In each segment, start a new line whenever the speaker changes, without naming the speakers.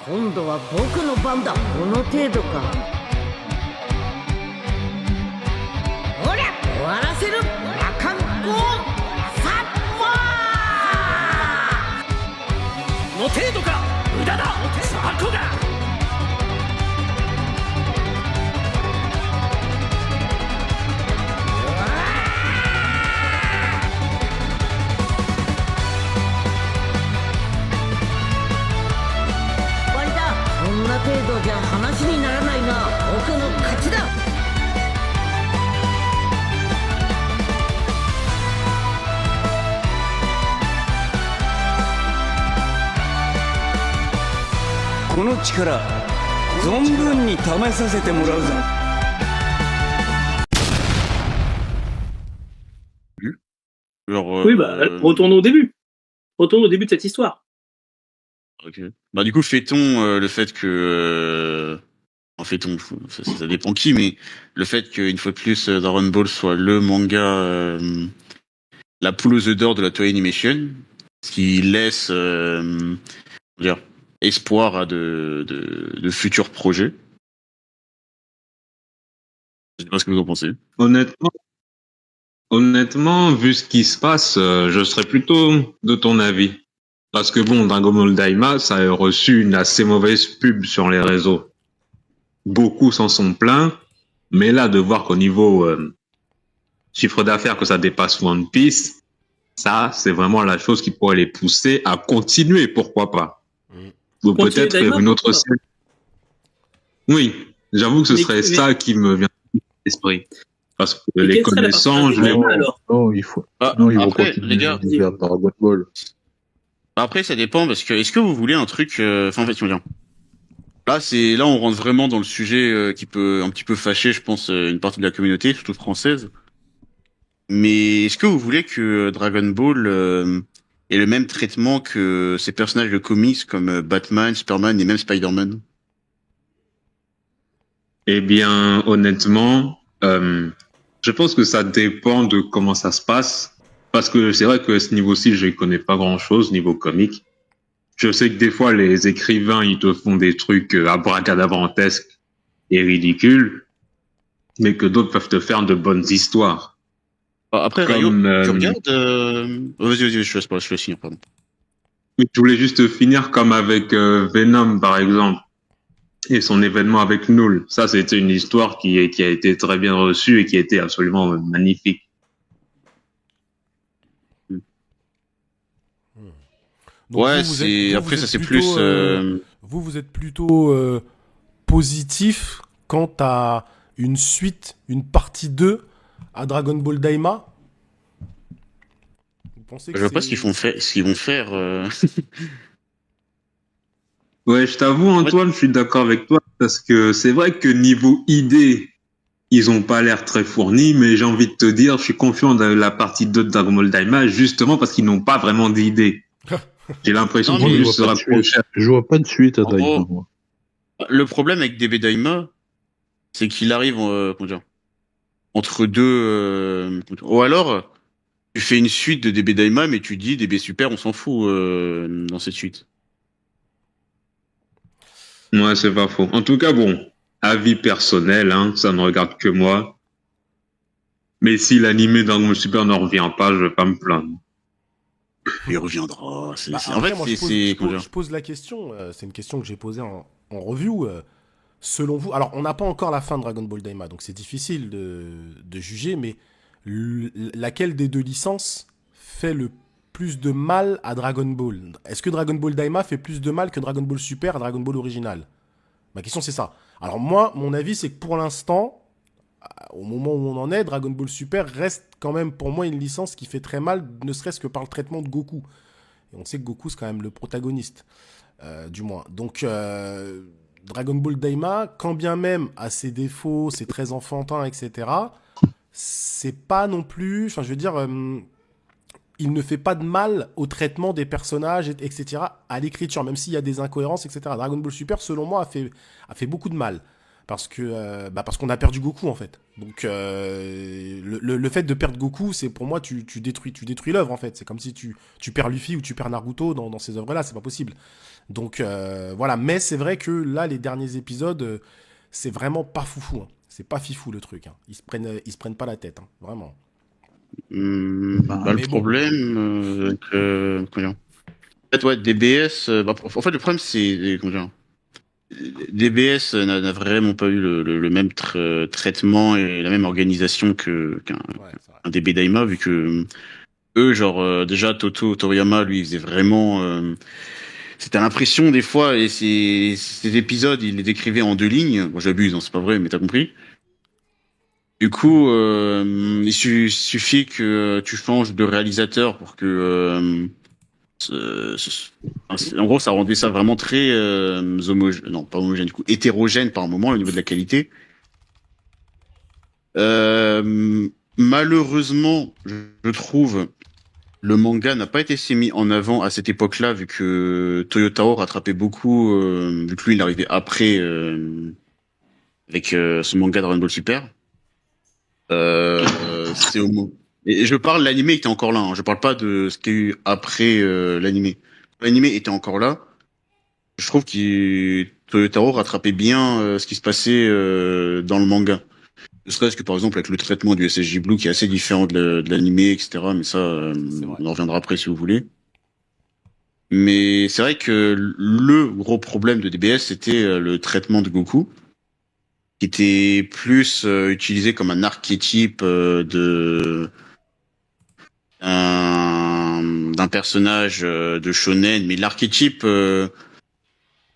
今度は僕の番だ。この程度か。ほりゃ終わらせる。羅漢光サッパー
の程度か。無駄だ雑魚が。
こんな程度じゃ話にならないな。僕の勝ちだ。
この力存分に試させてもらうぞ。
Oui, bah, retournons au début. Retournons au début de cette histoire.
Ok. Bah du coup, fait-on le fait que... enfin, fait-on, ça dépend qui, mais le fait qu'une fois de plus, Dragon Ball soit le manga, la poule aux œufs d'or de la Toei Animation, ce qui laisse comment dire, espoir à de futurs projets. Je sais pas ce que vous en pensez.
Honnêtement, vu ce qui se passe, je serais plutôt de ton avis. Parce que bon, Dragon Ball Daima, ça a reçu une assez mauvaise pub sur les réseaux. Beaucoup s'en sont plaints, mais là, de voir qu'au niveau chiffre d'affaires, que ça dépasse One Piece, ça, c'est vraiment la chose qui pourrait les pousser à continuer, pourquoi pas. Ou
Continuer
peut-être
Daima,
faire une autre
pourquoi
série. Oui, j'avoue que ce
Mais-
serait
mais-
ça qui me vient à l'esprit. Parce que
Mais
les
quelle serait la
connaissants, je
particularité
les
Daima, alors
Non, il faut.
Ah,
Non, ils vont
après,
continuer
les gars,
l'univers de Dragon Ball.
après ça dépend parce que est-ce que vous voulez un truc, enfin en fait, comment dire. Là, on rentre vraiment dans le sujet qui peut un petit peu fâcher, je pense, une partie de la communauté, surtout française. Mais est-ce que vous voulez que Dragon Ball ait le même traitement que ces personnages de comics comme Batman, Superman et même Spider-Man?
Eh bien, honnêtement, je pense que ça dépend de comment ça se passe. Parce que c'est vrai que à ce niveau-ci, je ne connais pas grand-chose niveau comique. Je sais que des fois, les écrivains, ils te font des trucs abracadabrantesques et ridicules, mais que d'autres peuvent te faire de bonnes histoires.
Après, Rayo,
Comme,
tu regardes vas-y, je te laisse finir, pardon.
Oui, je voulais juste finir comme avec Venom, par exemple, et son événement avec Null. Ça, c'était une histoire qui a été très bien reçue et qui a été absolument magnifique.
Donc
Ouais,
vous
c'est
êtes- vous,
après
vous
ça
êtes
c'est
plutôt,
plus
vous êtes plutôt positif quant à une suite, une partie 2 à Dragon Ball Daima. Vous pensez que
je vois pas
c'est-
ce qu'ils vont faire
Ouais, je t'avoue, Antoine, je suis d'accord avec toi, parce que c'est vrai que niveau idée, ils ont pas l'air très fournis, mais j'ai envie de te dire, je suis confiant dans la partie 2 de Dragon Ball Daima, justement parce qu'ils n'ont pas vraiment d'idée. J'ai l'impression
Non,
qu'ils
mais
vont
je
juste se
vois pas de
rapprocher.
Je vois pas de suite à
En
Daima,
gros,
moi.
le problème avec DB Daima, c'est qu'il arrive comment dire, entre deux ou alors tu fais une suite de DB Daima mais tu dis DB Super, on s'en fout dans cette suite.
Ouais, c'est pas faux. En tout cas, bon, avis personnel, hein, ça ne regarde que moi. Mais si l'animé Dragon Ball Super n'en revient pas, je vais pas me plaindre.
Il reviendra.
Bah,
En
après,
fait,
moi, je pose la question. C'est une question que j'ai posée en review. Selon vous, alors on n'a pas encore la fin de Dragon Ball Daima, donc c'est difficile de juger, mais laquelle des deux licences fait le plus de mal à Dragon Ball? Est-ce que Dragon Ball Daima fait plus de mal que Dragon Ball Super à Dragon Ball original? Ma question c'est ça. Alors moi, mon avis c'est que pour l'instant, au moment où on en est, Dragon Ball Super reste quand même pour moi une licence qui fait très mal, ne serait-ce que par le traitement de Goku. Et on sait que Goku c'est quand même le protagoniste, du moins. Donc Dragon Ball Daima, quand bien même à ses défauts, c'est très enfantin, etc., c'est pas non plus... Enfin je veux dire... il ne fait pas de mal au traitement des personnages, etc., à l'écriture, même s'il y a des incohérences, etc. Dragon Ball Super, selon moi, a fait beaucoup de mal. parce qu'on a perdu Goku en fait. Donc le fait de perdre Goku, c'est pour moi tu détruis l'œuvre en fait. C'est comme si tu perds Luffy ou tu perds Naruto dans ces œuvres-là, c'est pas possible. Donc voilà, mais c'est vrai que là les derniers épisodes, c'est vraiment pas foufou. Hein. C'est pas fifou le truc. Hein. Ils se prennent pas la tête, hein. Vraiment.
Le
mais bon.
problème, comment dire, en fait, ouais, DBS, en fait, le problème, c'est, comment dire, DBS n'a vraiment pas eu le même traitement et la même organisation qu'un
Ouais, c'est vrai.
un DB Daima, vu que eux, genre, déjà, Toriyama, lui, il faisait vraiment, c'était l'impression, des fois, et ces épisodes, il les décrivait en 2 lignes. Bon, j'abuse, hein, c'est pas vrai, mais t'as compris. Du coup, suffit que tu changes de réalisateur pour que en gros, ça rendait ça vraiment très non, pas homogène, du coup, hétérogène par moment au niveau de la qualité. Malheureusement, je trouve, le manga n'a pas été assez mis en avant à cette époque-là, vu que Toyotaro rattrapait beaucoup, vu que lui, il arrivait après avec son manga Dragon Ball Super. C'est homo. Et je parle, l'animé était encore là, hein. Je parle pas de ce qu'il y a eu après l'animé. L'animé était encore là. Je trouve que Toyotaro rattrapait bien ce qui se passait dans le manga. Ne serait-ce que par exemple avec le traitement du SSJ Blue qui est assez différent de l'animé, etc. Mais ça, on en reviendra après si vous voulez. Mais c'est vrai que le gros problème de DBS, c'était le traitement de Goku, qui était plus utilisé comme un archétype d'un personnage de shonen, mais l'archétype, tu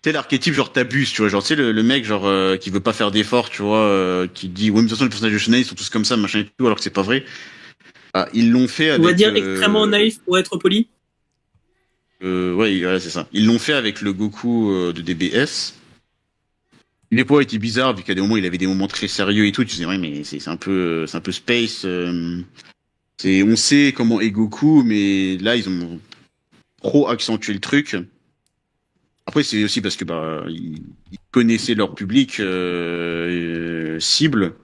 sais, l'archétype genre t'abuses, tu vois, genre tu sais le mec genre qui veut pas faire d'efforts, tu vois, qui dit ouais mais de toute façon les personnages de shonen ils sont tous comme ça, machin et tout, alors que c'est pas vrai. Ah, ils l'ont fait avec.
On va dire extrêmement naïf pour être poli.
Ouais, c'est ça. Ils l'ont fait avec le Goku de DBS. Les poids étaient bizarres vu qu'à des moments il avait des moments très sérieux et tout. Tu disais ouais mais c'est un peu space. On sait comment est Goku, mais là ils ont trop accentué le truc. Après c'est aussi parce que ils connaissaient leur public cible.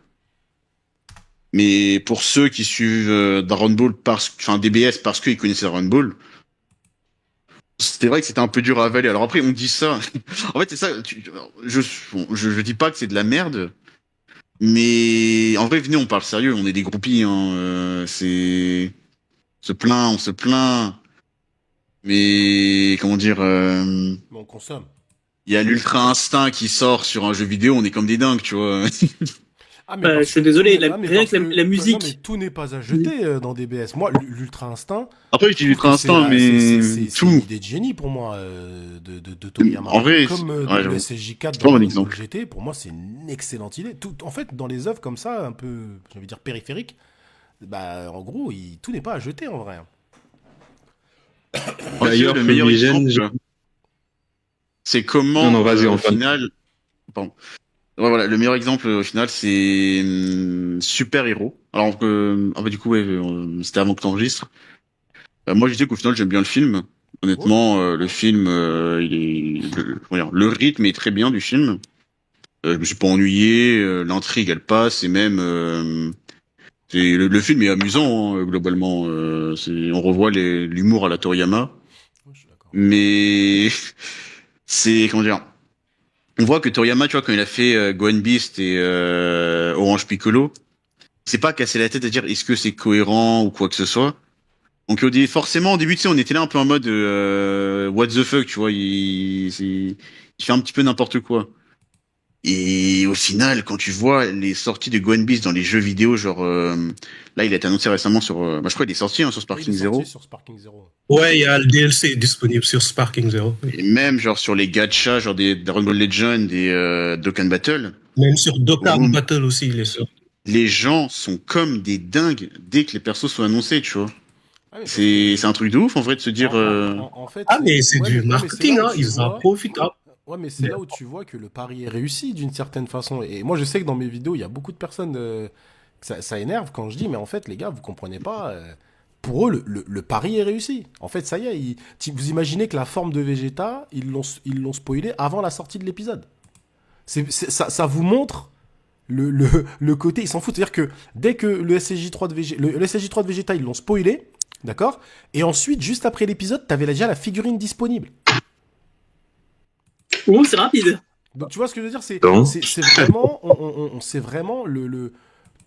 Mais pour ceux qui suivent Dragon Ball DBS parce qu'ils connaissaient Dragon Ball, c'était vrai que c'était un peu dur à avaler. Alors après on dit ça. En fait c'est ça. Je dis pas que c'est de la merde. Mais en vrai, venez, on parle sérieux, on est des groupies, hein. On se plaint. Mais comment dire,
Mais on consomme.
il y a l'ultra instinct qui sort sur un jeu vidéo, on est comme des dingues, tu vois.
Ah, mais
Je suis désolé,
mais
rien
parce
que la musique.
Non, mais tout n'est pas à jeter dans DBS. Moi, l'Ultra Instinct.
Après, je dis l'ultra instinct, mais
c'est
tout.
une idée de génie pour moi de Toriyama.
En vrai,
comme
ouais,
le
j'avoue.
SSJ4
C'est pas
dans
mon
le
exemple.
GT, pour moi, c'est une excellente idée. En fait, dans les œuvres comme ça, un peu, j'ai envie de dire périphériques, en gros, tout n'est pas à jeter en vrai.
D'ailleurs,
le meilleur
Fumigène,
exemple, c'est comment,
Non, vas-y,
au
Antoine.
final, pardon. Ouais, voilà, le meilleur exemple au final, c'est Super Héros. Alors que, du coup, ouais, c'était avant que t'enregistres. Moi, je dis qu'au final, j'aime bien le film. Honnêtement, le film, le rythme est très bien du film. Je me suis pas ennuyé, l'intrigue elle passe et même le film est amusant hein, globalement. On revoit l'humour à la Toriyama,
Ouais, je suis d'accord.
mais c'est comment dire. On voit que Toriyama, tu vois, quand il a fait Gohan Beast et Orange Piccolo, c'est pas casser la tête à dire est-ce que c'est cohérent ou quoi que ce soit. Donc forcément au début, tu sais, on était là un peu en mode what the fuck, tu vois, il fait un petit peu n'importe quoi. Et au final, quand tu vois les sorties de Gohan Beast dans les jeux vidéo, genre là, il a été annoncé récemment sur, je crois qu'il est sorti hein, sur
Oui, il
Sparking
est
Zero,
sorti sur Sparking Zero.
Ouais, il y a le DLC disponible sur Sparking Zero.
et même genre sur les gachas, genre des Dragon Ball Legend, des Dokkan Battle.
Même sur Dokkan
Ouh.
Battle aussi, il est sur.
Les gens sont comme des dingues dès que les persos sont annoncés, tu vois.
Ah, mais parce
C'est
que-
un truc de ouf en vrai de se dire.
en fait,
Ah, mais c'est
ouais,
du
mais- non, mais
marketing,
là où
hein,
tu
ils en
vois-
profitent. Hein.
Ouais, mais c'est là où tu vois que le pari est réussi d'une certaine façon. Et moi, je sais que dans mes vidéos, il y a beaucoup de personnes que ça énerve quand je dis, mais en fait, les gars, vous comprenez pas. Pour eux, le pari est réussi. En fait, ça y est, vous imaginez que la forme de Vegeta, ils l'ont spoilé avant la sortie de l'épisode. Ça vous montre le côté, ils s'en foutent. C'est-à-dire que dès que le SSJ3 de Vegeta, ils l'ont spoilé, d'accord. Et ensuite, juste après l'épisode, t'avais déjà la figurine disponible.
Oh, c'est rapide.
Donc tu vois ce que je veux dire, c'est
Non.
vraiment, on sait vraiment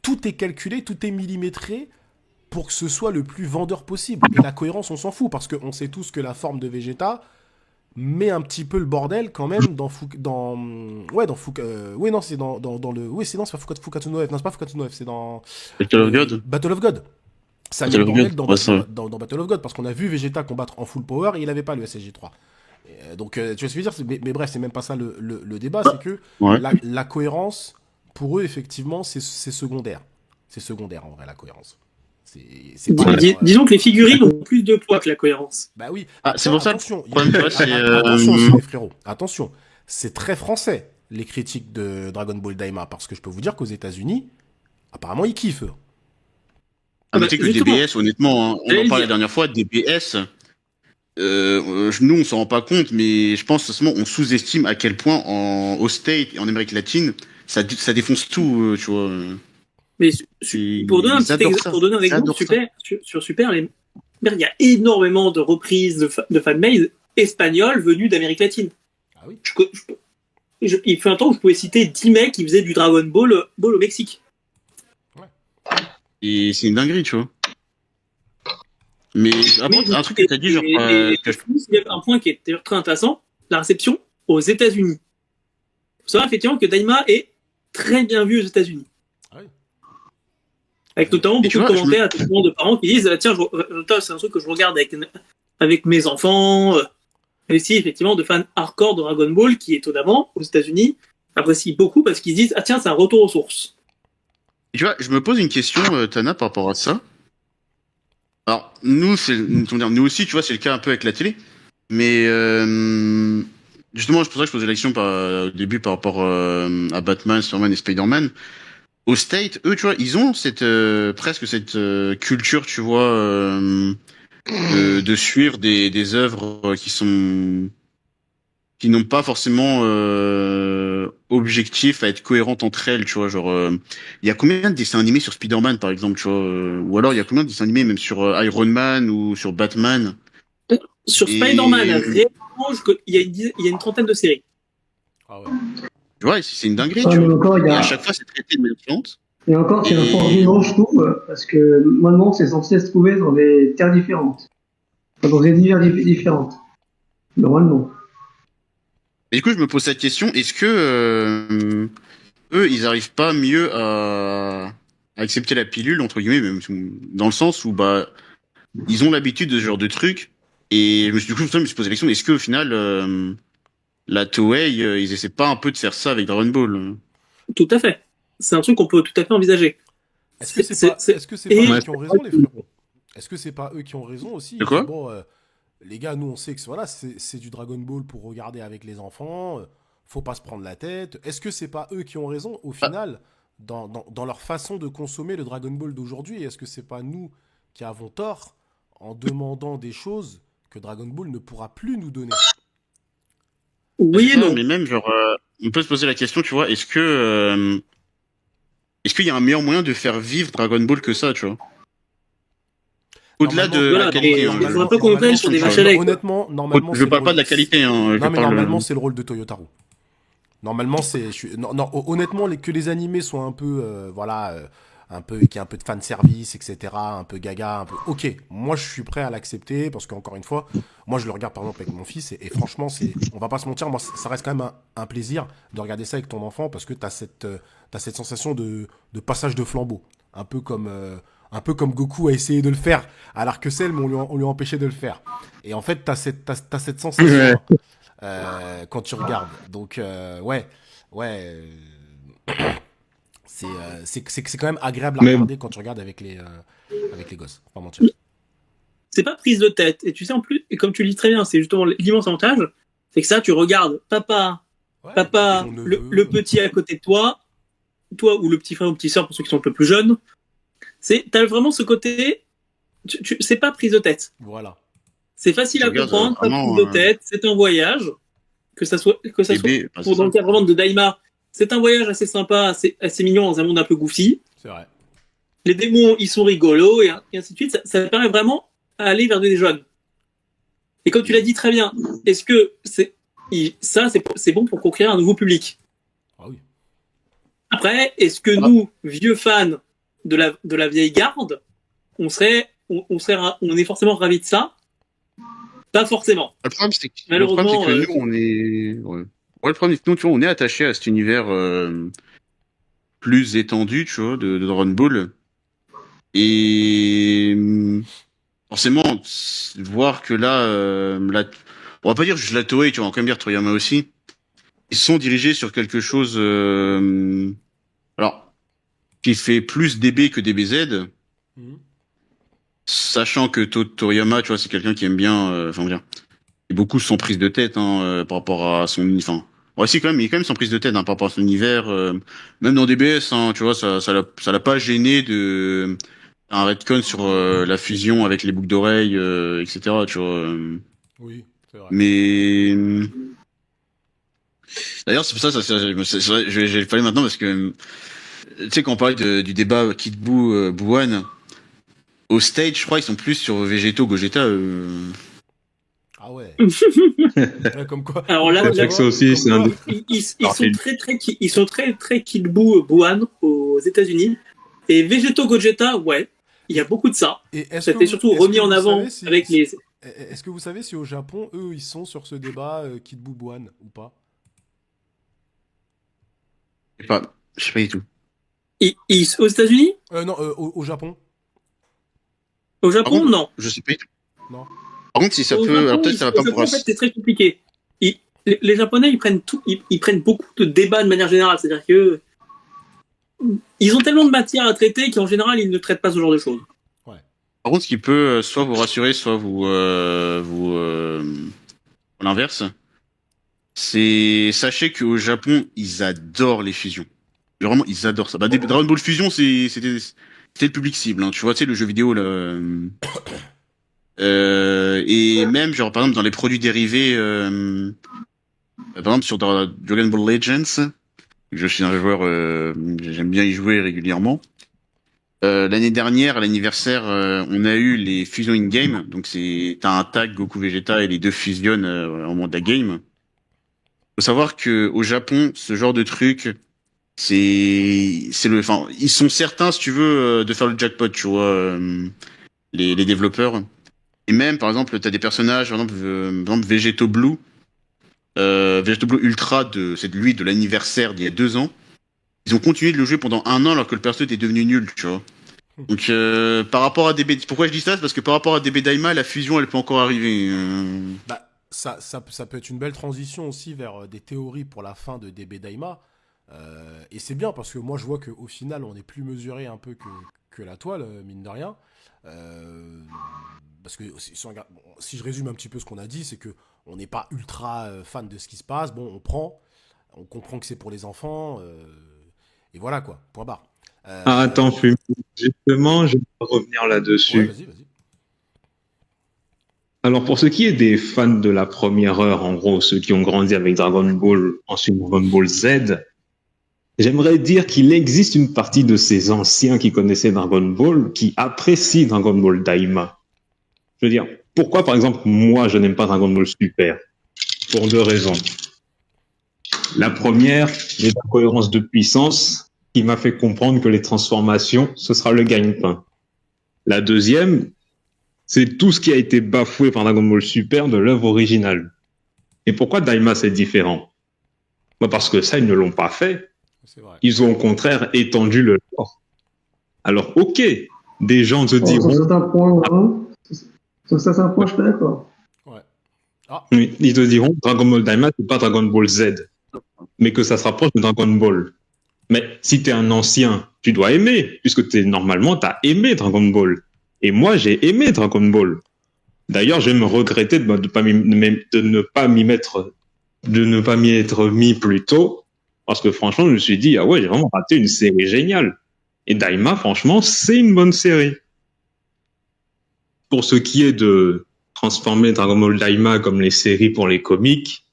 tout est calculé, tout est millimétré pour que ce soit le plus vendeur possible. Et la cohérence, on s'en fout parce qu'on sait tous que la forme de Vegeta met un petit peu le bordel quand même c'est dans Fukatsu no F, non c'est pas Fukatsu no F, c'est dans
Battle of God.
Battle of God. Ça met
Battle
le
of
bordel
God, ouais, c'est vrai.
dans Battle of God parce qu'on a vu Vegeta combattre en full power et il avait pas le SSJ3. Donc, tu vois ce que je veux dire, mais bref, c'est même pas ça le débat, c'est que
Ouais.
la cohérence, pour eux, effectivement, c'est secondaire. C'est secondaire, en vrai, la cohérence. C'est pas...
Disons que les figurines ont plus de poids que la cohérence.
Bah oui.
Ah, c'est pour ça le
Attention,
problème, tu vois, c'est,
attention aussi, les frérots. Attention, c'est très français, les critiques de Dragon Ball Daima, parce que je peux vous dire qu'aux États-Unis, apparemment, ils kiffent.
Ah, mais tu sais que
justement.
DBS, honnêtement, hein, on
J'allais
en
le
parlait la
dire.
dernière fois, DBS, nous on s'en rend pas compte, mais je pense seulement on sous-estime à quel point au State et en Amérique latine, ça défonce tout, tu vois.
Mais
Ils-
pour donner un
ils
petit
adorent
exemple,
ça.
pour donner un
Ils
exemple,
adorent
Super, sur Super, il y a énormément de reprises de fanmade espagnols venus d'Amérique latine.
Ah oui.
Il fait un temps où je pouvais citer 10 mecs qui faisaient du Dragon Ball au Mexique.
Et c'est une dinguerie, tu vois. Mais avant,
Oui,
un truc que t'as dit, genre,
et
que je-
il y a un point qui est très intéressant, la réception aux États-Unis. Il faut savoir effectivement que Daima est très bien vu aux États-Unis.
Ah oui.
Avec notamment
Et tu
beaucoup de
vois,
commentaires effectivement, de parents qui disent tiens, c'est un truc que je regarde avec mes enfants. Et aussi effectivement de fans hardcore de Dragon Ball qui étonnamment aux États-Unis apprécient beaucoup parce qu'ils disent ah tiens, c'est un retour aux sources.
tu vois, je me pose une question, Tana, par rapport à ça. Alors, nous, nous aussi, tu vois, c'est le cas un peu avec la télé. Mais justement, c'est pour ça que je posais la question au début par rapport à Batman, Superman et Spider-Man. Au State, eux, tu vois, ils ont presque cette culture, tu vois, de suivre des œuvres qui n'ont pas forcément objectif à être cohérentes entre elles, tu vois, genre il y a combien de dessins animés sur Spider-Man par exemple, tu vois, ou alors il y a combien de dessins animés même sur Iron Man ou sur Batman.
Sur
Et-
Spider-Man, réellement, il y a une trentaine de séries.
Ah ouais.
Tu vois, c'est une dinguerie,
Ouais,
tu
mais
vois.
encore, il y
Et
a,
à chaque fois c'est traité de manière différente.
et encore, c'est un
Et-
fort argument, je trouve, parce que maintenant, c'est censé se trouver dans des terres différentes. Enfin, dans des univers différentes. Normalement.
Et du coup, je me pose cette question, est-ce que eux, ils arrivent pas mieux à accepter la pilule entre guillemets, même dans le sens où bah ils ont l'habitude de ce genre de trucs. Et du coup, je me suis posé la question, est-ce qu'au final, la Toei, ils essaient pas un peu de faire ça avec Dragon Ball?
Tout à fait. C'est un truc qu'on peut tout à fait envisager.
Est-ce que c'est pas
et-
eux qui ont raison, les frérots? Est-ce que c'est pas eux qui ont raison aussi?
De quoi?
Bon, les gars, nous on sait que voilà, c'est du Dragon Ball pour regarder avec les enfants, faut pas se prendre la tête. Est-ce que c'est pas eux qui ont raison au final dans leur façon de consommer le Dragon Ball d'aujourd'hui? Est-ce que c'est pas nous qui avons tort en demandant des choses que Dragon Ball ne pourra plus nous donner?
Oui et non.
Mais même, genre, on peut se poser la question, tu vois, est-ce qu'il y a un meilleur moyen de faire vivre Dragon Ball que ça, tu vois? Au-delà de
Voilà,
la qualité,
mais
hein,
il faudrait pas qu'on pèse sur des vaches à lait, quoi.
Honnêtement, normalement,
je parle pas de la qualité, hein, je
Non, mais
parle...
normalement, c'est le rôle de Toyotaro. Normalement, honnêtement, que les animés soient un peu, qu'il y ait un peu de fanservice, etc., un peu gaga, un peu. Ok, moi je suis prêt à l'accepter parce qu'encore une fois, moi je le regarde par exemple avec mon fils et franchement, on va pas se mentir, moi ça reste quand même un plaisir de regarder ça avec ton enfant parce que t'as cette sensation de passage de flambeau, un peu comme Goku a essayé de le faire à l'Arc-Cell, mais on lui a empêché de le faire. Et en fait, t'as cette sensation quand tu regardes. Donc, ouais. C'est quand même agréable à regarder quand tu regardes avec les gosses. Pas mentir.
C'est pas prise de tête. Et tu sais, en plus, et comme tu le dis très bien, c'est justement l'immense avantage, c'est que ça, tu regardes papa,
Ouais, ton
le
neveu.
petit à côté de toi ou le petit frère ou petite sœur pour ceux qui sont un peu plus jeunes. T'as vraiment ce côté, c'est pas prise de tête.
Voilà.
C'est facile à
Regarde,
comprendre, pas
vraiment,
prise de tête, c'est un voyage. Que ça soit
bébé, bah,
pour
c'est
dans le
ça.
cas vraiment de Daima, c'est un voyage assez sympa, assez mignon dans un monde un peu goofy.
C'est vrai.
Les démons, ils sont rigolos, et ainsi de suite. Ça permet vraiment d'aller vers des jeunes. Et comme tu l'as dit très bien, est-ce que c'est bon pour conquérir un nouveau public?
Ah oui.
Après, est-ce que nous, vieux fans de la vieille garde, on est forcément ravis de ça? Pas forcément.
Le problème, c'est que,
Malheureusement,
nous, on est... Ouais, le problème, c'est que nous, tu vois, on est attaché à cet univers plus étendu, tu vois, de Dragon Ball. Et forcément, voir que là, on va pas dire juste la Toei, tu vois, on va quand même dire Toriyama aussi. Ils sont dirigés sur quelque chose, alors, qui fait plus DB que DBZ.
Mhm.
Sachant que Toriyama, tu vois, c'est quelqu'un qui aime bien, enfin, dire, et beaucoup sans prise de tête, par rapport à son, enfin, ouais, si, quand même, il est quand même sans prise de tête, par rapport à son univers, même dans DBS, tu vois, ça l'a pas gêné de, un retcon sur la fusion avec les boucles d'oreilles, etc. Tu vois.
Oui, c'est vrai.
Mais d'ailleurs, c'est pour ça, c'est vrai, je vais le parler maintenant parce que tu sais quand on parlait du débat Kid Buu Buwan au stage, je crois ils sont plus sur Végéto Gogeta.
Ah ouais. Ouais, comme quoi.
Alors là,
comme quoi,
ça aussi, c'est un
quoi.
ils sont très Kid Buu Buwan aux États-Unis. Et Vegeto Gogeta, ouais, il y a beaucoup de ça.
Et est-ce
Ça
que
fait
vous-
surtout
est-ce
remis
que
en
vous
avant
savez si-
avec les.
Est-ce que vous savez si au Japon, eux, ils sont sur ce débat Kid Buu Buwan ou pas?
Je sais pas du tout.
Aux États-Unis,
Non, au Japon.
au
Par
Japon,
contre,
non.
je sais pas du tout.
Non.
Par contre, si ça
Au
peut,
Japon,
alors peut-être ça va
au
pas
Japon,
pour
en fait, c'est très compliqué. Les Japonais, ils prennent tout, ils prennent beaucoup de débats de manière générale. C'est-à-dire que ils ont tellement de matière à traiter qu'en général, ils ne traitent pas ce genre de choses.
Par contre, ce qui peut soit vous rassurer, soit vous l'inverse, c'est sachez qu'au Japon, ils adorent les fusions. Vraiment, ils adorent ça. Bah, Dragon Ball Fusion, c'était le public cible, tu vois, tu sais, le jeu vidéo là. Et même genre par exemple dans les produits dérivés, par exemple sur Dragon Ball Legends, je suis un joueur, j'aime bien y jouer régulièrement. L'année dernière, à l'anniversaire, on a eu les fusions in-game. Donc t'as un tag Goku Vegeta et les deux fusionnent au moment de la game. Faut savoir que au Japon, ce genre de truc, enfin, ils sont certains, si tu veux, de faire le jackpot, tu vois, les développeurs. Et même, par exemple, t'as des personnages, par exemple Vegeto Blue, Vegeto Blue Ultra, c'est lui de l'anniversaire d'il y a 2 ans. Ils ont continué de le jouer pendant 1 an alors que le perso était devenu nul, tu vois. Donc, par rapport à DB, pourquoi je dis ça? C'est parce que par rapport à DB Daima, la fusion, elle peut encore arriver.
Bah, ça peut être une belle transition aussi vers des théories pour la fin de DB Daima. Et c'est bien parce que moi je vois qu'au final on est plus mesuré un peu que la toile, mine de rien. Parce que si je résume un petit peu ce qu'on a dit, c'est que on n'est pas ultra fan de ce qui se passe. Bon, on comprend que c'est pour les enfants. Et voilà quoi, point barre.
Attends, Fumi. Justement, je vais revenir là-dessus.
Ouais, vas-y.
Alors, pour ce qui est des fans de la première heure, en gros, ceux qui ont grandi avec Dragon Ball, ensuite Dragon Ball Z, j'aimerais dire qu'il existe une partie de ces anciens qui connaissaient Dragon Ball qui apprécient Dragon Ball Daima. Je veux dire, pourquoi, par exemple, moi, je n'aime pas Dragon Ball Super? Pour 2 raisons. La première, j'ai la cohérence de puissance qui m'a fait comprendre que les transformations, ce sera le gagne-pain. La deuxième, c'est tout ce qui a été bafoué par Dragon Ball Super de l'œuvre originale. Et pourquoi Daima c'est différent? Bah parce que ça, ils ne l'ont pas fait.
C'est vrai.
Ils ont au contraire étendu le lore. Alors, ok, des gens se
Sur
diront,
certains points, sur certains points, je suis pas d'accord.
oui, ils te diront, Dragon Ball Daima, c'est pas Dragon Ball Z, mais que ça se rapproche de Dragon Ball. Mais si t'es un ancien, tu dois aimer, puisque normalement, t'as aimé Dragon Ball. Et moi, j'ai aimé Dragon Ball. D'ailleurs, je vais me regretter de ne pas m'y être mis plus tôt, parce que franchement, je me suis dit, ah ouais, j'ai vraiment raté une série géniale. Et Daima, franchement, c'est une bonne série. Pour ce qui est de transformer Dragon Ball Daima comme les séries pour les comics,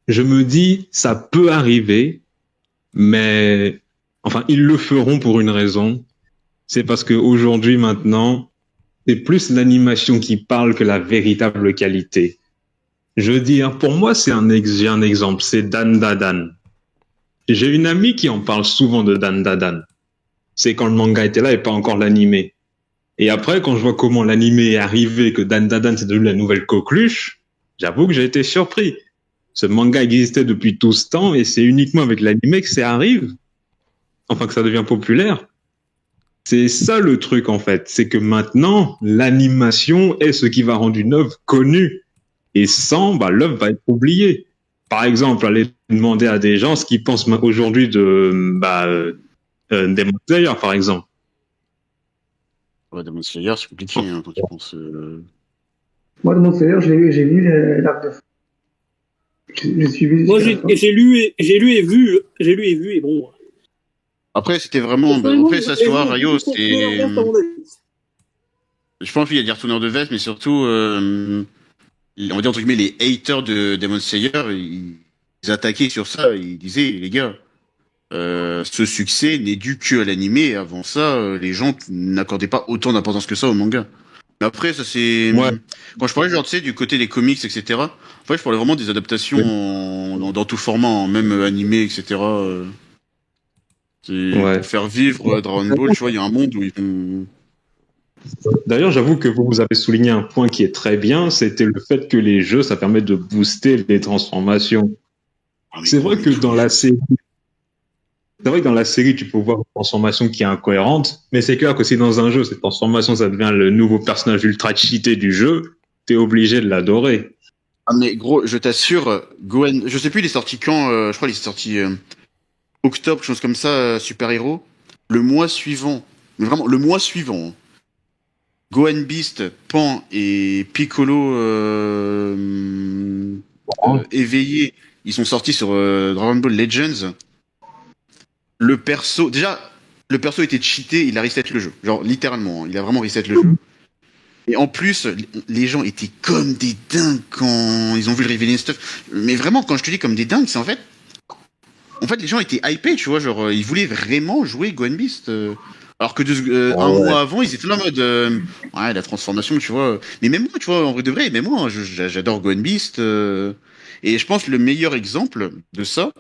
je me dis, ça peut arriver, Mais enfin, ils le feront pour une raison. C'est parce que aujourd'hui, maintenant, c'est plus l'animation qui parle que la véritable qualité. Je veux dire, pour moi, j'ai un exemple, c'est Dan Dadan. J'ai une amie qui en parle souvent de Dan Dadan. C'est quand le manga était là et pas encore l'animé. Et après, quand je vois comment l'animé est arrivé, que Dan Dadan c'est devenu la nouvelle coqueluche, j'avoue que j'ai été surpris. Ce manga existait depuis tout ce temps et c'est uniquement avec l'animé que ça arrive. Enfin, que ça devient populaire. C'est ça le truc, en fait. C'est que maintenant, l'animation est ce qui va rendre une œuvre connue. Et sans, l'œuvre va être oubliée. Par exemple, aller demander à des gens ce qu'ils pensent aujourd'hui de Demon Slayer, par exemple.
Ouais, Demon Slayer, c'est compliqué quand tu penses.
Moi, de mon Slayer, j'ai vu l'arc de fin. J'ai suivi.
Moi, j'ai lu et vu, et bon.
Après, c'était vraiment. Après, ça se voit, Rayo, c'est. Je pense qu'il y a des retourneurs de veste, mais surtout, on va dire entre guillemets, les haters de Demon Slayer, ils attaquaient sur ça, ils disaient, les gars, ce succès n'est dû que à l'animé. Avant ça, les gens n'accordaient pas autant d'importance que ça au manga. Mais après, ça c'est.
Ouais.
Quand je parlais, genre, tu sais, du côté des comics, etc. En fait, je parlais vraiment des adaptations dans tout format, même animé, etc. Pour faire vivre Dragon Ball, tu vois, il y a un monde où ils font.
D'ailleurs, j'avoue que vous avez souligné un point qui est très bien, c'était le fait que les jeux, ça permet de booster les transformations. C'est vrai que dans la série, tu peux voir une transformation qui est incohérente, mais c'est clair que si dans un jeu, cette transformation, ça devient le nouveau personnage ultra cheaté du jeu, t'es obligé de l'adorer.
Ah, mais gros, je t'assure, Gohan, je sais plus, il est sorti quand, je crois qu'il est sorti octobre, chose comme ça, Super Hero. Le mois suivant, mais vraiment, le mois suivant, Gohan Beast, Pan et Piccolo éveillés, ils sont sortis sur Dragon Ball Legends. Le perso était cheaté, il a reset le jeu. Genre, littéralement, hein, il a vraiment reset le jeu. Et en plus, les gens étaient comme des dingues quand ils ont vu le revealing stuff. Mais vraiment, quand je te dis comme des dingues, c'est en fait, les gens étaient hypés, tu vois, genre, ils voulaient vraiment jouer Gohan Beast. Alors que un mois avant, ils étaient là en mode, ouais, la transformation, tu vois. Mais même moi, tu vois, en vrai de vrai, même moi, j'adore Gohan Beast. Et je pense que le meilleur exemple de ça,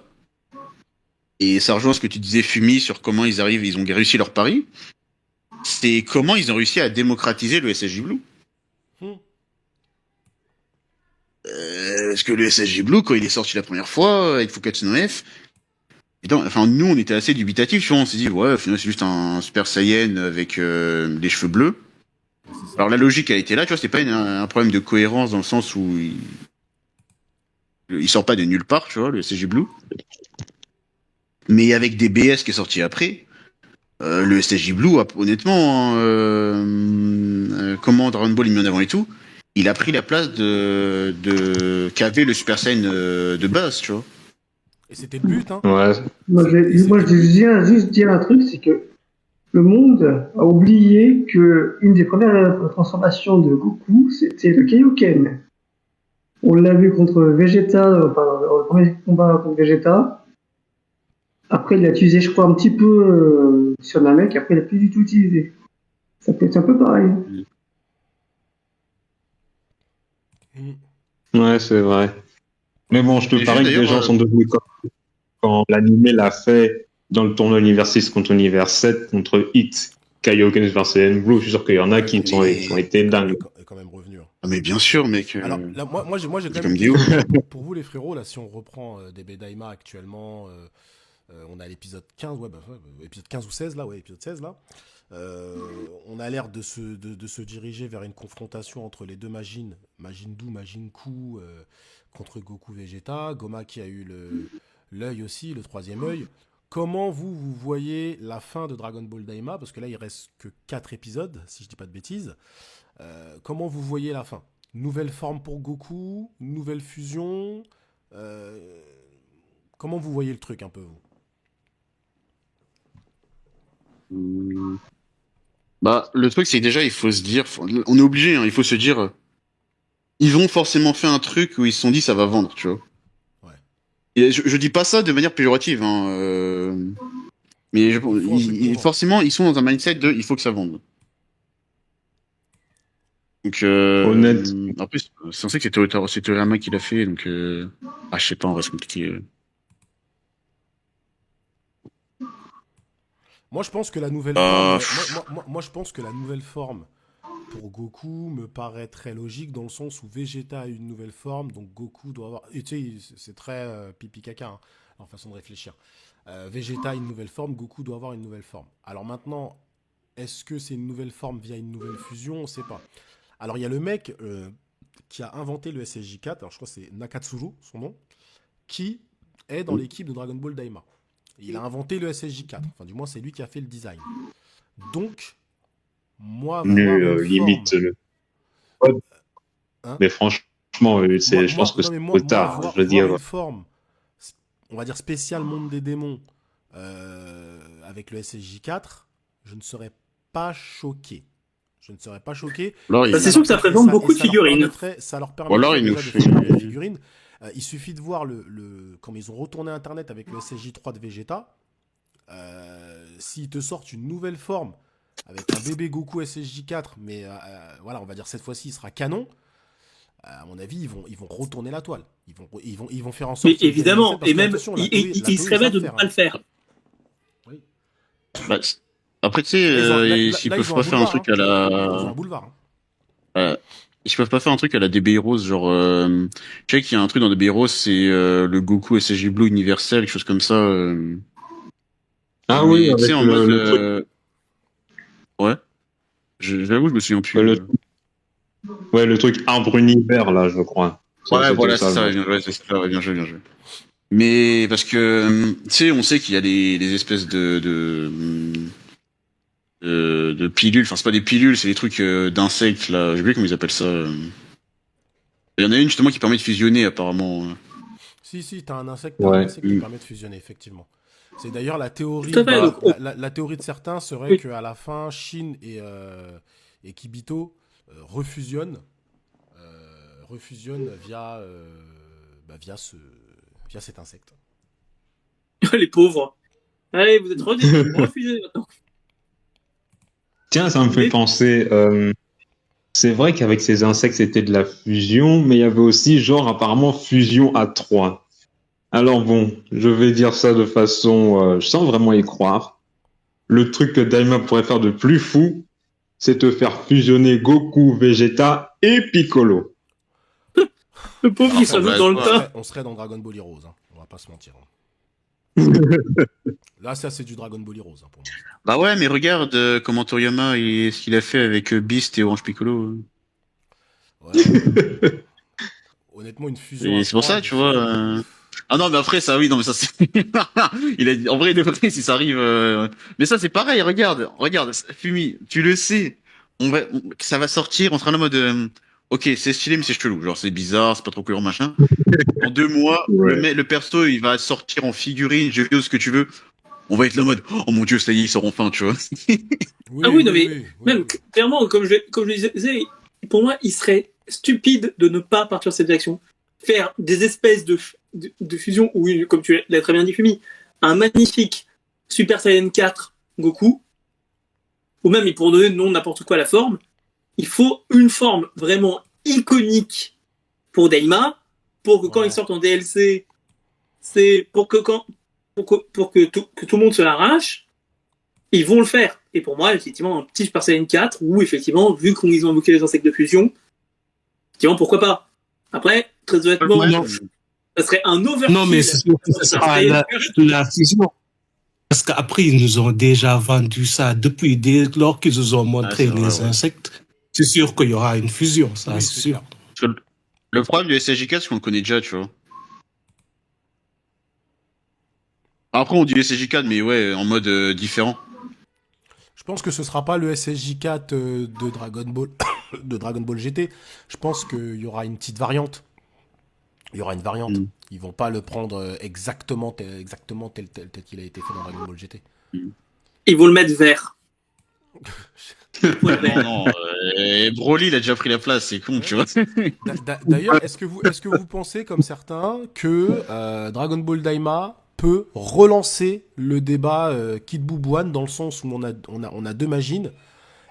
et ça rejoint ce que tu disais, Fumi, sur comment ils ont réussi leur pari, c'est comment ils ont réussi à démocratiser le SSJ Blue. Parce que le SSJ Blue, quand il est sorti la première fois, avec Fukatsu no F, enfin, nous, on était assez dubitatifs, tu vois, on s'est dit, ouais, finalement, c'est juste un Super Saiyan avec les cheveux bleus. Alors, la logique, elle était là, tu vois, c'était pas un problème de cohérence dans le sens où il sort pas de nulle part, tu vois, le SSJ Blue. Mais avec des BS qui est sorti après, le SSJ Blue, honnêtement, comment Dragon Ball est mis en avant et tout, il a pris la place qu'avait le Super Saiyan de base, tu vois.
Et c'était le but, hein.
Ouais.
Moi, je juste dire un truc, c'est que le monde a oublié que une des premières transformations de Goku, c'était le Kaioken. On l'a vu contre Vegeta, le premier combat contre Vegeta. Après, il l'a utilisé, je crois, un petit peu sur Namek. Après, il l'a plus du tout utilisé. Ça peut être un peu pareil.
Ouais, c'est vrai. Mais bon, je te
Et
parie que
d'ailleurs,
les gens sont devenus comme quand l'animé l'a fait dans le tournoi Univers 6 contre Univers 7 contre Hit, Kaioken vs Blue. Je suis sûr qu'il y en a qui ont été dingues.
Est quand même revenu. Hein.
Ah, mais bien sûr, mec.
Alors, là, moi, j'ai quand
comme
même
Guillaume.
pour vous, les frérots, là, si on reprend DB Daima actuellement, on a l'épisode 15, épisode 15 ou 16, là, épisode 16, là. On a l'air de se diriger vers une confrontation entre les deux Majin Buu, Majin Ku, contre Goku Vegeta, Goma qui a eu l'œil aussi, le troisième œil. Comment vous voyez la fin de Dragon Ball Daima? Parce que là, il reste que 4 épisodes, si je dis pas de bêtises. Comment vous voyez la fin? Nouvelle forme pour Goku? Nouvelle fusion? Comment vous voyez le truc un peu, vous?
Bah, le truc, c'est que déjà, il faut se dire, on est obligé, hein, il faut se dire, ils ont forcément fait un truc où ils se sont dit ça va vendre, tu vois.
Ouais.
Et je dis pas ça de manière péjorative, hein, mais forcément, ils sont dans un mindset de il faut que ça vende. Donc,
Honnête.
après, c'est censé que c'est Toriyama qui l'a fait, donc, je sais pas, en vrai, c'est compliqué.
Moi, je pense que la nouvelle forme, moi, je pense que la nouvelle forme pour Goku me paraît très logique dans le sens où Vegeta a une nouvelle forme, donc Goku doit avoir. Et tu sais, c'est très pipi caca, hein, en façon de réfléchir. Vegeta a une nouvelle forme, Goku doit avoir une nouvelle forme. Alors maintenant, est-ce que c'est une nouvelle forme via une nouvelle fusion? On ne sait pas. Alors il y a le mec qui a inventé le SSJ4, alors je crois que c'est Nakatsuru, son nom, qui est dans l'équipe de Dragon Ball Daima. Il a inventé le SSJ4, enfin du moins c'est lui qui a fait le design. Donc, moi,
limite.
Hein
Mais franchement, je pense que c'est trop tard. Je veux dire.
Une forme, on va dire spéciale monde des démons, avec le SSJ4, je ne serais pas choqué. Je ne serais pas choqué.
C'est sûr que ça ferait vendre beaucoup de figurines.
Ça leur permettrait déjà de faire des figurines. Il suffit de voir quand ils ont retourné Internet avec le SSJ3 de Vegeta. S'ils te sortent une nouvelle forme avec un bébé Goku SSJ4, mais voilà, on va dire cette fois-ci, il sera canon. À mon avis, ils vont retourner la toile. Ils vont faire en sorte.
Mais évidemment, et même, ils seraient bêtes de ne pas le faire.
Oui.
Bah, après, tu sais, s'ils peuvent pas faire un truc à la.
Ils ont un boulevard.
Ils peuvent pas faire un truc à la DB Heroes, genre. Je sais qu'il y a un truc dans DB Heroes, c'est le Goku SSJ Blue universel, quelque chose comme ça.
Ah
mais,
oui,
tu sais, en
avec
mode.
le truc.
Ouais. J'avoue, je me souviens plus.
Ouais, le truc arbre univers, là, je crois.
Ouais, voilà, c'est ça, bien joué. Mais parce que, tu sais, on sait qu'il y a des espèces de pilules, enfin c'est pas des pilules, c'est des trucs d'insectes, là, j'ai oublié comment ils appellent ça. Il y en a une justement qui permet de fusionner apparemment.
Si, t'as un insecte, qui permet de fusionner, effectivement. C'est d'ailleurs la théorie, la théorie de certains serait qu'à la fin, Shin et Kibito refusionnent via cet insecte.
Les pauvres. Allez, vous êtes refusés maintenant.
Tiens, ça me fait penser. C'est vrai qu'avec ces insectes, c'était de la fusion, mais il y avait aussi, genre, apparemment, fusion à 3. Alors bon, je vais dire ça de façon, sans vraiment y croire. Le truc que Daima pourrait faire de plus fou, c'est te faire fusionner Goku, Vegeta et Piccolo.
Le pauvre, il s'ajoute dans le tas.
On serait dans Dragon Ball Heroes, hein. On va pas se mentir. Là, ça, c'est du Dragon Ball Heroes, hein, pour moi.
Bah ouais, mais regarde comment Toriyama, ce qu'il a fait avec Beast et Orange Piccolo.
Ouais. Honnêtement, une fusion.
Et c'est pour ça, tu vois. Ah non, mais après, ça, oui, non, mais ça, c'est. Il a dit, en vrai, de vrai, si ça arrive. Mais ça, c'est pareil, regarde, Fumi, tu le sais. Ça va sortir, on sera en mode. Ok, c'est stylé, mais c'est chelou. Genre, c'est bizarre, c'est pas trop cohérent, machin. En 2 mois, le perso, il va sortir en figurine, jeu vidéo, ce que tu veux. On va être là en mode, oh mon dieu, ça y est, ils seront enfin, tu vois.
Même, clairement, comme je le disais, pour moi, il serait stupide de ne pas partir de cette direction. Faire des espèces de fusion, ou comme tu l'as très bien dit, Fumi, un magnifique Super Saiyan 4 Goku, ou même, pour donner non n'importe quoi à la forme, il faut une forme vraiment iconique pour Daima, pour que quand ils sortent en DLC, c'est pour que tout le monde se l'arrache, ils vont le faire. Et pour moi, effectivement, un petit Super Saiyan 4, où effectivement, vu qu'ils ont invoqué les insectes de fusion, effectivement, pourquoi pas. Après, très honnêtement, ça serait un overkill.
Non, mais ça sera la fusion. Parce qu'après, ils nous ont déjà vendu ça depuis dès lors qu'ils nous ont montré les insectes. C'est sûr qu'il y aura une fusion, ça, oui, c'est sûr.
Le problème du SSJ4, c'est qu'on le connaît déjà, tu vois. Après, on dit SSJ4, mais ouais, en mode différent.
Je pense que ce sera pas le SSJ4 de Dragon Ball GT. Je pense qu'il y aura une petite variante. Il y aura une variante. Ils vont pas le prendre exactement tel qu'il a été fait dans Dragon Ball GT.
Ils vont le mettre vert.
Non, Et Broly, il a déjà pris la place, c'est con, tu vois.
D'ailleurs, est-ce que vous pensez, comme certains, que Dragon Ball Daima peut relancer le débat Kid Buu Buan dans le sens où on a deux Majin?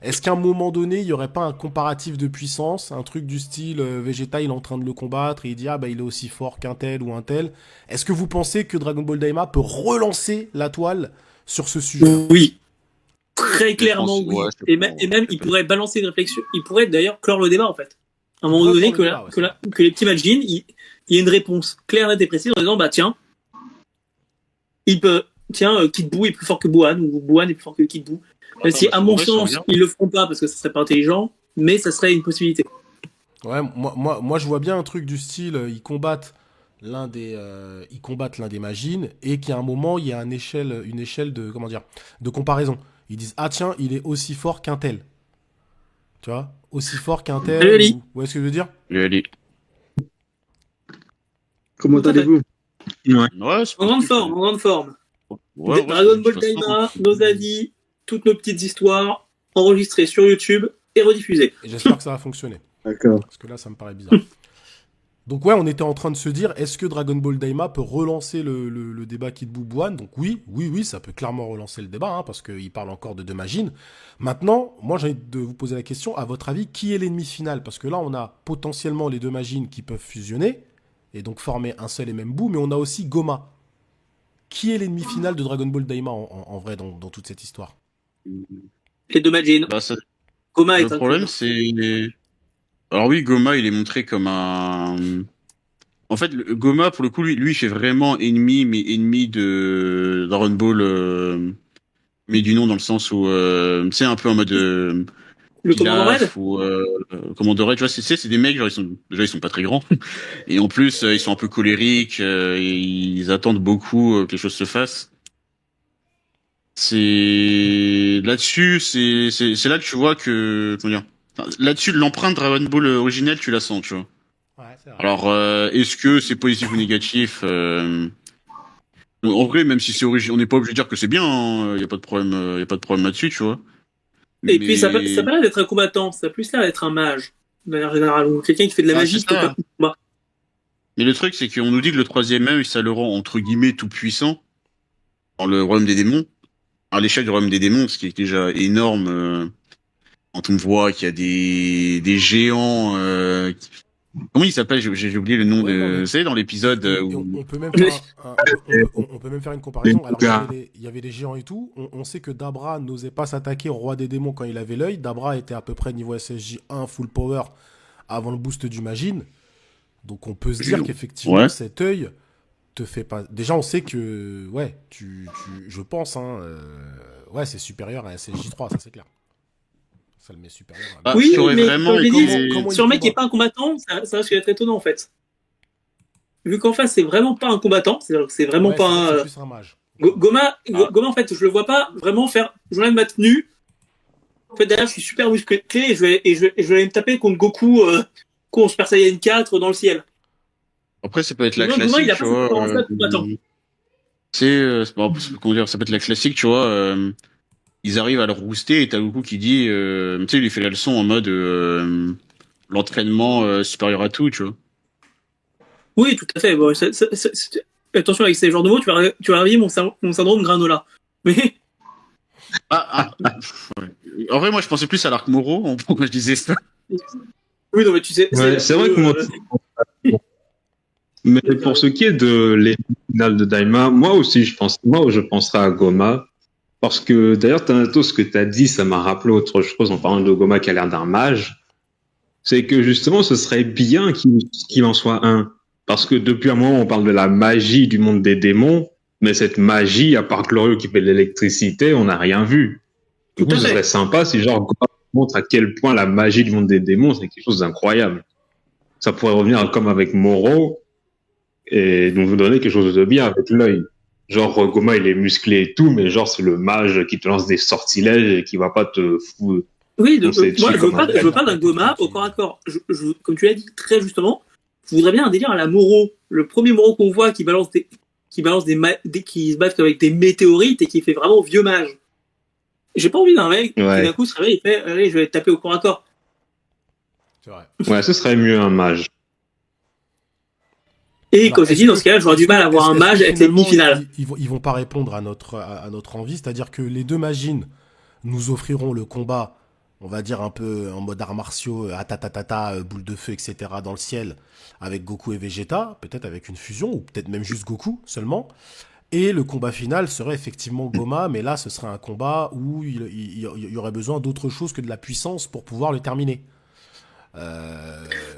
Est-ce qu'à un moment donné, il n'y aurait pas un comparatif de puissance, un truc du style Vegeta, il est en train de le combattre et il dit ah bah il est aussi fort qu'un tel ou un tel. Est-ce que vous pensez que Dragon Ball Daima peut relancer la toile sur ce sujet?
Oui. Très clairement,
pense,
oui.
ouais,
Et même, il pourrait balancer une réflexion. Il pourrait d'ailleurs clore le débat, en fait. À un moment donné, que les petits Majin, il y ait une réponse claire, nette et précise en disant, bah tiens, Kid Buu est plus fort que Buan, ou Buan est plus fort que Kid Buu. Même si, à mon sens, ils le feront pas parce que ça serait pas intelligent, mais ça serait une possibilité.
Ouais, moi je vois bien un truc du style, ils combattent l'un des Majin et qu'à un moment il y a une échelle de comment dire, de comparaison. Ils disent ah tiens il est aussi fort qu'un tel, tu vois, aussi fort qu'un tel. Vous voyez ce que je veux dire?
Allez.
Comment allez-vous?
Ouais,
En grande forme.
Ouais,
Dragon Ball Daima, nos avis, toutes nos petites histoires enregistrées sur YouTube et rediffusées.
Et j'espère que ça va fonctionner.
D'accord.
Parce que là ça me paraît bizarre. Donc ouais, on était en train de se dire, est-ce que Dragon Ball Daima peut relancer le débat Kid Buu Buan? Donc oui, ça peut clairement relancer le débat, hein, parce qu'il parle encore de deux Majin. Maintenant, moi j'ai envie de vous poser la question, à votre avis, qui est l'ennemi final? Parce que là, on a potentiellement les deux Majin qui peuvent fusionner, et donc former un seul et même Buu, mais on a aussi Goma. Qui est l'ennemi final de Dragon Ball Daima en vrai dans toute cette histoire?
Les deux Majin.
Bah,
Goma est
le problème, c'est... Alors oui, Goma, il est montré comme un... En fait, Goma, pour le coup, lui, il fait vraiment ennemi, mais ennemi de Dragon Ball, mais du nom dans le sens où, c'est un peu en mode...
le Commando Red
ou Commando Red, tu vois, c'est des mecs, genre, ils sont pas très grands. Et en plus, ils sont un peu colériques, et ils attendent beaucoup que les choses se fassent. C'est là-dessus, c'est là que tu vois que... Comment dire? Enfin, là-dessus, l'empreinte Dragon Ball originelle, tu la sens, tu vois.
Ouais, c'est vrai.
Alors, est-ce que c'est positif ou négatif En vrai, même si c'est original, on n'est pas obligé de dire que c'est bien. Il y a pas de problème, y a pas de problème là-dessus, tu vois.
Et puis ça pas l'air d'être un combattant, ça a plus l'air d'être un mage, de manière générale, ou quelqu'un qui fait de la magie.
Mais le truc, c'est qu'on nous dit que le troisième œil, ça le rend entre guillemets tout puissant dans le royaume des démons. À l'échelle du royaume des démons, ce qui est déjà énorme. Quand on voit qu'il y a des géants. Comment il s'appelle? J'ai oublié le nom de. Vous savez, dans l'épisode où.
On peut même faire une comparaison. Alors, il y avait des géants et tout. On sait que Dabra n'osait pas s'attaquer au roi des démons quand il avait l'œil. Dabra était à peu près niveau SSJ 1 full power avant le boost du Majin. Donc on peut se dire qu'effectivement, cet œil te fait pas. Déjà, on sait que. Ouais, je pense, hein. Ouais, c'est supérieur à SSJ 3, ça c'est clair. Ça le met supérieur.
Oui, mais comme je l'ai dit, sur un mec qui n'est pas un combattant, ça risque d'être étonnant en fait. Vu qu'en face, c'est vraiment pas un combattant, c'est-à-dire que c'est vraiment pas
plus un mage.
Goma, en fait, je le vois pas vraiment faire. Je vais ma tenue. En fait, derrière, je suis super musclé et je vais aller me taper contre Goku, Super Saiyan 4 dans le ciel.
Après, ça peut être la classique,
il a
tu
pas
vois.
combattant.
Comment dire, ça peut être la classique, tu vois. Ils arrivent à le rouster et t'as Goku qui dit, tu sais, il lui fait la leçon en mode l'entraînement supérieur à tout, tu vois.
Oui, tout à fait. Bon, attention avec ces genres de mots, tu vas réveiller mon syndrome granola. Mais
Ouais. En vrai, moi, je pensais plus à l'arc Moro, pourquoi je disais ça.
Oui, non, mais tu sais.
Ouais, c'est vrai que moi. Mais pour ce qui est de l'ennemi final de Daima, moi, je penserais à Goma. Parce que d'ailleurs, Thanatos, ce que tu as dit, ça m'a rappelé autre chose en parlant de Goma qui a l'air d'un mage. C'est que justement, ce serait bien qu'il en soit un. Parce que depuis un moment, on parle de la magie du monde des démons, mais cette magie, à part Glorieux qui fait de l'électricité, on n'a rien vu. Du coup, ce serait sympa si genre Goma montre à quel point la magie du monde des démons, c'est quelque chose d'incroyable. Ça pourrait revenir comme avec Moro et nous donner quelque chose de bien avec l'œil. Genre, Goma, il est musclé et tout, mais genre, c'est le mage qui te lance des sortilèges et qui va pas te foutre.
Oui, moi, je veux pas d'un Goma au corps à corps. Comme tu l'as dit très justement, je voudrais bien un délire à la Moro. Le premier Moro qu'on voit qui qui se battent avec des météorites et qui fait vraiment vieux mage. J'ai pas envie d'un mec qui d'un coup se réveille et fait, allez, je vais te taper au corps à corps.
C'est vrai.
Ouais, ce serait mieux un mage.
Et comme j'ai dit, dans ce cas-là, j'aurais du mal à avoir un mage avec les demi-finales.
Ils vont pas répondre à notre envie, c'est-à-dire que les deux magines nous offriront le combat, on va dire un peu en mode arts martiaux, atatatata, boule de feu, etc. dans le ciel, avec Goku et Vegeta, peut-être avec une fusion, ou peut-être même juste Goku seulement. Et le combat final serait effectivement Goma, mais là, ce serait un combat où il y aurait besoin d'autre chose que de la puissance pour pouvoir le terminer.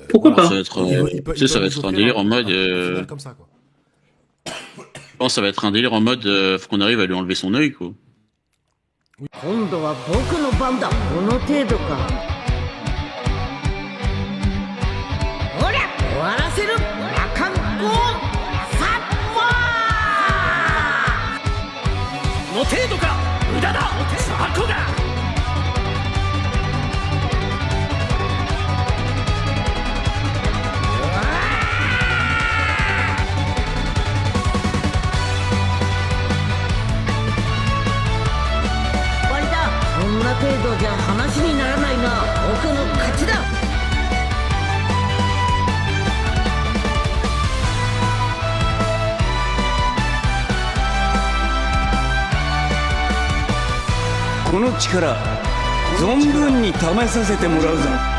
Pourquoi
Ça
pas
va être, ça va être un délire en mode.
final comme ça, quoi.
Je pense que ça va être un délire en mode. Faut qu'on arrive à lui enlever son œil, quoi.
今度は僕の番だ。この程度か。ほら終わらせる魔漢光サッパー。
の程度か無駄だザコが
終わりだ。そんな程度じゃ話にならないな。僕の勝ちだ。
この力存分に試させてもらうぞ。